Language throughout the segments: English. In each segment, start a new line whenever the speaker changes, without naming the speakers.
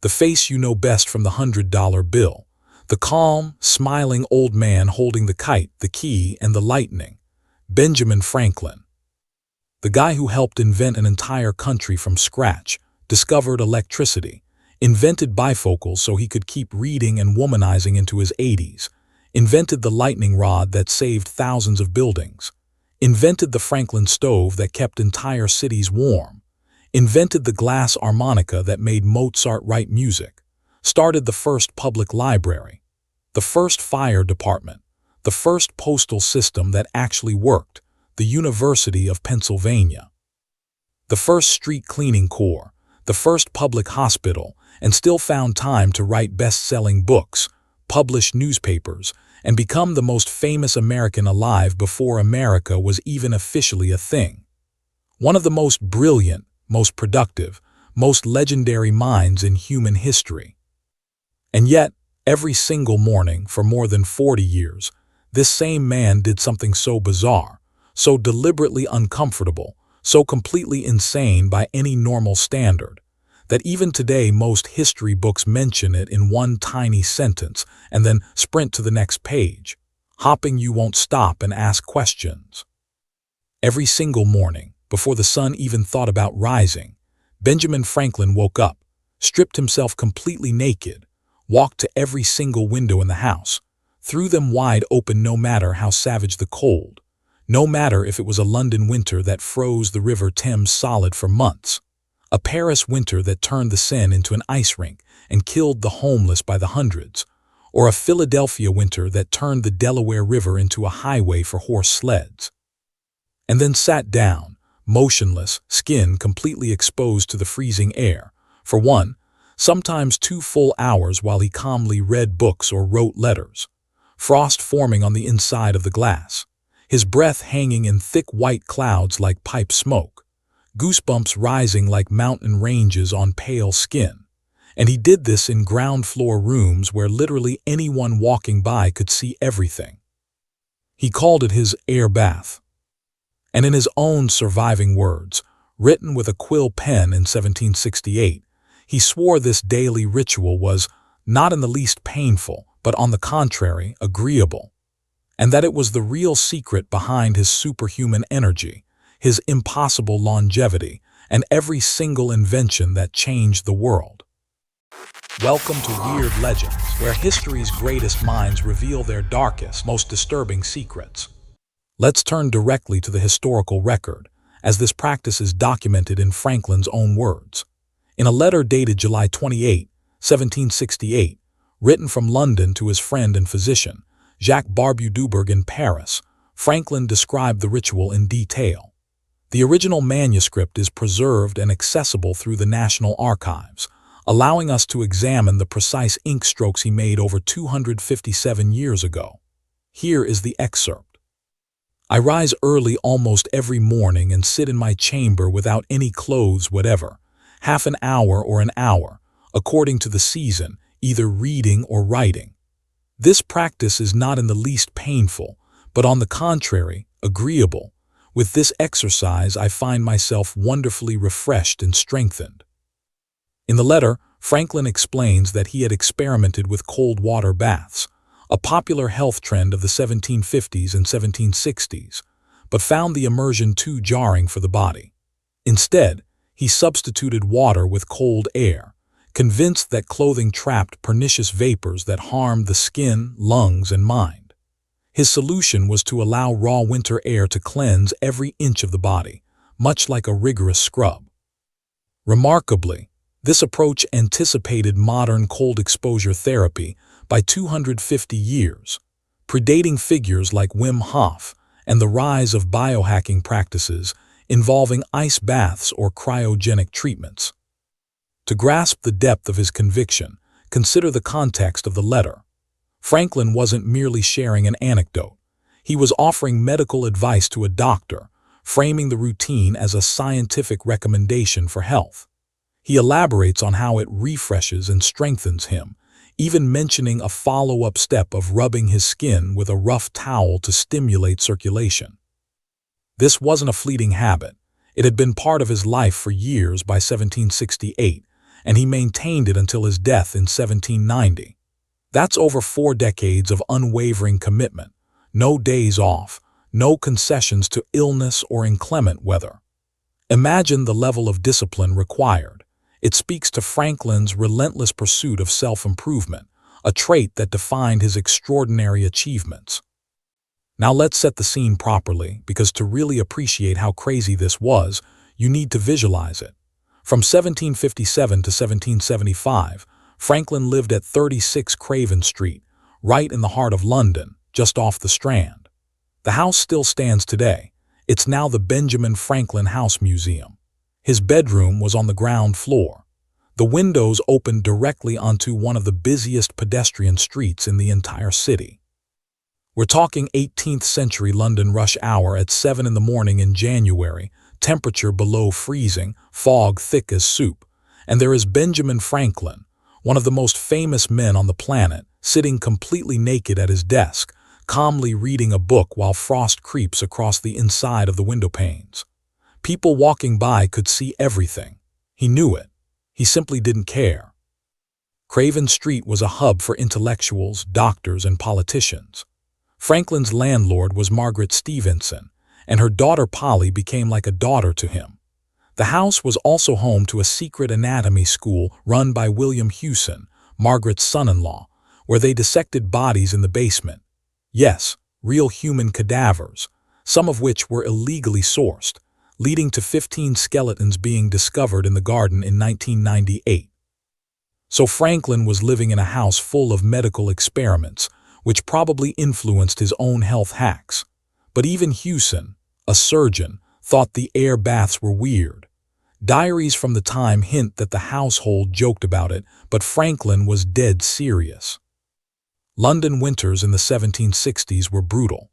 the face you know best from the $100 bill, the calm, smiling old man holding the kite, the key, and the lightning, Benjamin Franklin. The guy who helped invent an entire country from scratch, discovered electricity, invented bifocals so he could keep reading and womanizing into his 80s, invented the lightning rod that saved thousands of buildings, invented the Franklin stove that kept entire cities warm, invented the glass harmonica that made Mozart write music, started the first public library, the first fire department, the first postal system that actually worked, the University of Pennsylvania, the first street cleaning corps, the first public hospital, and still found time to write best-selling books, publish newspapers, and become the most famous American alive before America was even officially a thing. One of the most brilliant, most productive, most legendary minds in human history. And yet, every single morning for more than 40 years, this same man did something so bizarre, so deliberately uncomfortable, so completely insane by any normal standard, that even today most history books mention it in one tiny sentence and then sprint to the next page, hopping you won't stop and ask questions. Every single morning, before the sun even thought about rising, Benjamin Franklin woke up, stripped himself completely naked, walked to every single window in the house, threw them wide open no matter how savage the cold, no matter if it was a London winter that froze the River Thames solid for months, a Paris winter that turned the Seine into an ice rink and killed the homeless by the hundreds, or a Philadelphia winter that turned the Delaware River into a highway for horse sleds. And then sat down, motionless, skin completely exposed to the freezing air, for 1, sometimes 2 full hours while he calmly read books or wrote letters, frost forming on the inside of the glass, his breath hanging in thick white clouds like pipe smoke, goosebumps rising like mountain ranges on pale skin. And he did this in ground floor rooms where literally anyone walking by could see everything. He called it his air bath. And in his own surviving words, written with a quill pen in 1768, he swore this daily ritual was not in the least painful, but on the contrary, agreeable, and that it was the real secret behind his superhuman energy, his impossible longevity, and every single invention that changed the world. Welcome to Weird Legends, where history's greatest minds reveal their darkest, most disturbing secrets. Let's turn directly to the historical record, as this practice is documented in Franklin's own words. In a letter dated July 28, 1768, written from London to his friend and physician, Jacques Barbu-Dubourg in Paris, Franklin described the ritual in detail. The original manuscript is preserved and accessible through the National Archives, allowing us to examine the precise ink strokes he made over 257 years ago. Here is the excerpt. I rise early almost every morning and sit in my chamber without any clothes whatever, half an hour or an hour, according to the season, either reading or writing. This practice is not in the least painful, but on the contrary, agreeable. With this exercise, I find myself wonderfully refreshed and strengthened. In the letter, Franklin explains that he had experimented with cold water baths, a popular health trend of the 1750s and 1760s, but found the immersion too jarring for the body. Instead, he substituted water with cold air, convinced that clothing trapped pernicious vapors that harmed the skin, lungs, and mind. His solution was to allow raw winter air to cleanse every inch of the body, much like a rigorous scrub. Remarkably, this approach anticipated modern cold exposure therapy by 250 years, predating figures like Wim Hof and the rise of biohacking practices involving ice baths or cryogenic treatments. To grasp the depth of his conviction, consider the context of the letter. Franklin wasn't merely sharing an anecdote. He was offering medical advice to a doctor, framing the routine as a scientific recommendation for health. He elaborates on how it refreshes and strengthens him, even mentioning a follow-up step of rubbing his skin with a rough towel to stimulate circulation. This wasn't a fleeting habit. It had been part of his life for years by 1768, and he maintained it until his death in 1790. That's over 4 decades of unwavering commitment, no days off, no concessions to illness or inclement weather. Imagine the level of discipline required. It speaks to Franklin's relentless pursuit of self-improvement, a trait that defined his extraordinary achievements. Now let's set the scene properly, because to really appreciate how crazy this was, you need to visualize it. From 1757 to 1775, Franklin lived at 36 Craven Street, right in the heart of London, just off the Strand. The house still stands today. It's now the Benjamin Franklin House Museum. His bedroom was on the ground floor. The windows opened directly onto one of the busiest pedestrian streets in the entire city. We're talking 18th century London rush hour at 7 in the morning in January, temperature below freezing, fog thick as soup, and there is Benjamin Franklin, one of the most famous men on the planet, sitting completely naked at his desk, calmly reading a book while frost creeps across the inside of the window panes. People walking by could see everything. He knew it. He simply didn't care. Craven Street was a hub for intellectuals, doctors, and politicians. Franklin's landlord was Margaret Stevenson, and her daughter Polly became like a daughter to him. The house was also home to a secret anatomy school run by William Hewson, Margaret's son-in-law, where they dissected bodies in the basement. Yes, real human cadavers, some of which were illegally sourced, leading to 15 skeletons being discovered in the garden in 1998. So Franklin was living in a house full of medical experiments, which probably influenced his own health hacks. But even Hewson, a surgeon, thought the air baths were weird. Diaries from the time hint that the household joked about it, but Franklin was dead serious. London winters in the 1760s were brutal.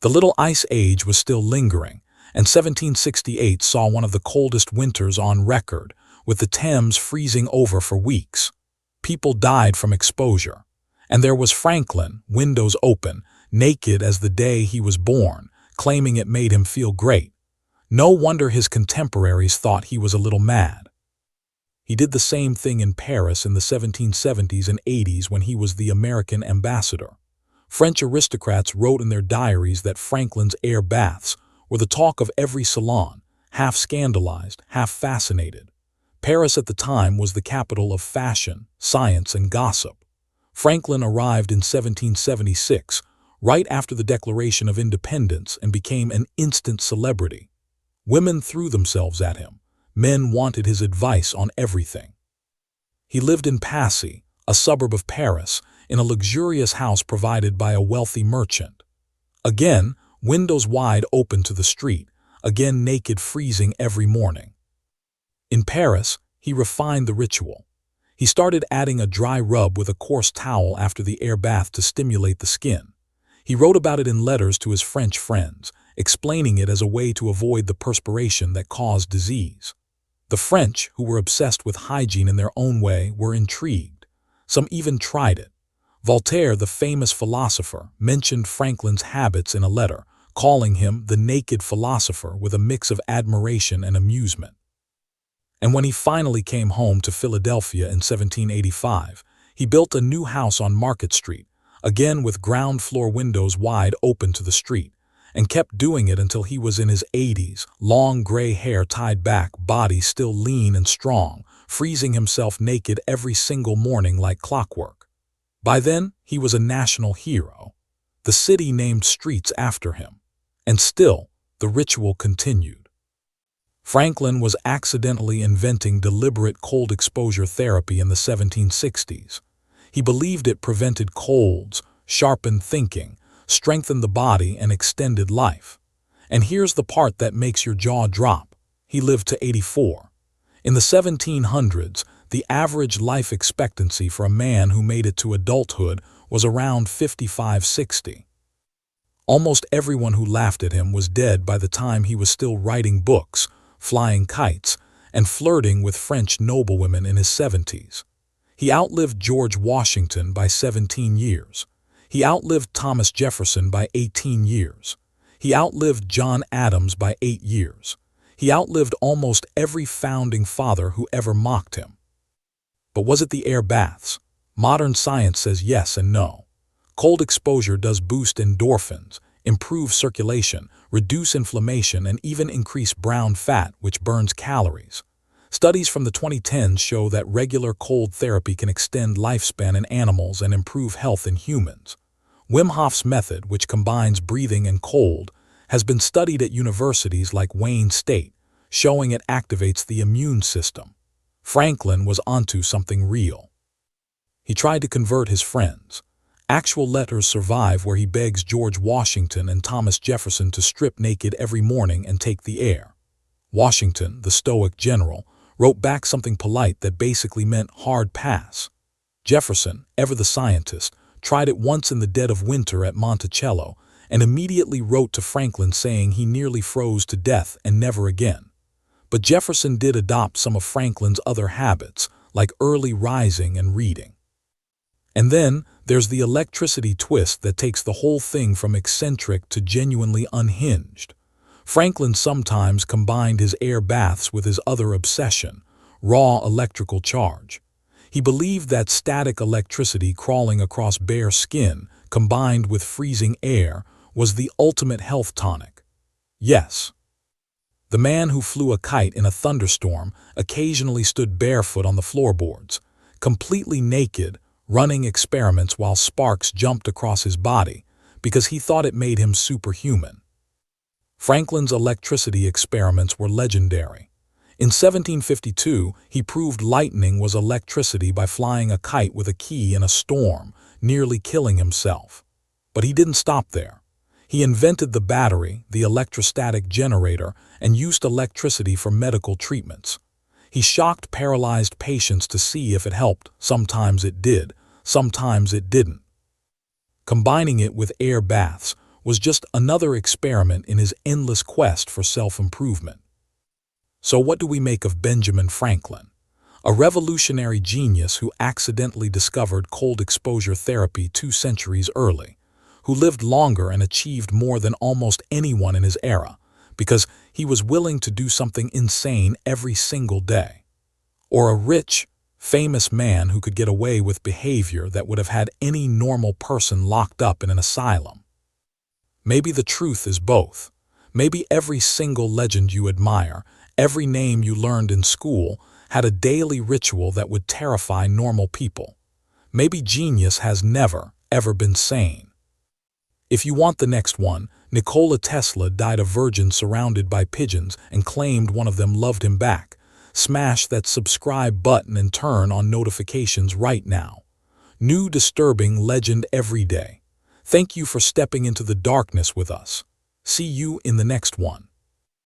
The Little Ice Age was still lingering, and 1768 saw one of the coldest winters on record, with the Thames freezing over for weeks. People died from exposure. And there was Franklin, windows open, naked as the day he was born, claiming it made him feel great. No wonder his contemporaries thought he was a little mad. He did the same thing in Paris in the 1770s and 80s when he was the American ambassador. French aristocrats wrote in their diaries that Franklin's air baths were the talk of every salon, half scandalized, half fascinated. Paris at the time was the capital of fashion, science, and gossip. Franklin arrived in 1776, right after the Declaration of Independence, and became an instant celebrity. Women threw themselves at him. Men wanted his advice on everything. He lived in Passy, a suburb of Paris, in a luxurious house provided by a wealthy merchant. Again, windows wide open to the street, again naked freezing every morning. In Paris, he refined the ritual. He started adding a dry rub with a coarse towel after the air bath to stimulate the skin. He wrote about it in letters to his French friends, explaining it as a way to avoid the perspiration that caused disease. The French, who were obsessed with hygiene in their own way, were intrigued. Some even tried it. Voltaire, the famous philosopher, mentioned Franklin's habits in a letter, calling him the naked philosopher with a mix of admiration and amusement. And when he finally came home to Philadelphia in 1785, he built a new house on Market Street, again with ground floor windows wide open to the street, and kept doing it until he was in his 80s, long gray hair tied back, body still lean and strong, freezing himself naked every single morning like clockwork. By then, he was a national hero. The city named streets after him. And still, the ritual continued. Franklin was accidentally inventing deliberate cold exposure therapy in the 1760s. He believed it prevented colds, sharpened thinking, strengthened the body, and extended life. And here's the part that makes your jaw drop. He lived to 84. In the 1700s, the average life expectancy for a man who made it to adulthood was around 55-60. Almost everyone who laughed at him was dead by the time he was still writing books, flying kites, and flirting with French noblewomen in his 70s. He outlived George Washington by 17 years. He outlived Thomas Jefferson by 18 years. He outlived John Adams by 8 years. He outlived almost every founding father who ever mocked him. But was it the air baths? Modern science says yes and no. Cold exposure does boost endorphins, improve circulation, reduce inflammation, and even increase brown fat, which burns calories. Studies from the 2010s show that regular cold therapy can extend lifespan in animals and improve health in humans. Wim Hof's method, which combines breathing and cold, has been studied at universities like Wayne State, showing it activates the immune system. Franklin was onto something real. He tried to convert his friends. Actual letters survive where he begs George Washington and Thomas Jefferson to strip naked every morning and take the air. Washington, the stoic general, wrote back something polite that basically meant hard pass. Jefferson, ever the scientist, tried it once in the dead of winter at Monticello and immediately wrote to Franklin saying he nearly froze to death and never again. But Jefferson did adopt some of Franklin's other habits, like early rising and reading. And then there's the electricity twist that takes the whole thing from eccentric to genuinely unhinged. Franklin sometimes combined his air baths with his other obsession, raw electrical charge. He believed that static electricity crawling across bare skin, combined with freezing air, was the ultimate health tonic. Yes. The man who flew a kite in a thunderstorm occasionally stood barefoot on the floorboards, completely naked, running experiments while sparks jumped across his body because he thought it made him superhuman. Franklin's electricity experiments were legendary. In 1752, he proved lightning was electricity by flying a kite with a key in a storm, nearly killing himself. But he didn't stop there. He invented the battery, the electrostatic generator, and used electricity for medical treatments. He shocked paralyzed patients to see if it helped. Sometimes it did, sometimes it didn't. Combining it with air baths was just another experiment in his endless quest for self-improvement. So what do we make of Benjamin Franklin? A revolutionary genius who accidentally discovered cold exposure therapy 2 centuries early, who lived longer and achieved more than almost anyone in his era, because he was willing to do something insane every single day. Or a rich, famous man who could get away with behavior that would have had any normal person locked up in an asylum. Maybe the truth is both. Maybe every single legend you admire, every name you learned in school, had a daily ritual that would terrify normal people. Maybe genius has never, ever been sane. If you want the next one, Nikola Tesla died a virgin surrounded by pigeons and claimed one of them loved him back. Smash that subscribe button and turn on notifications right now. New disturbing legend every day. Thank you for stepping into the darkness with us. See you in the next one.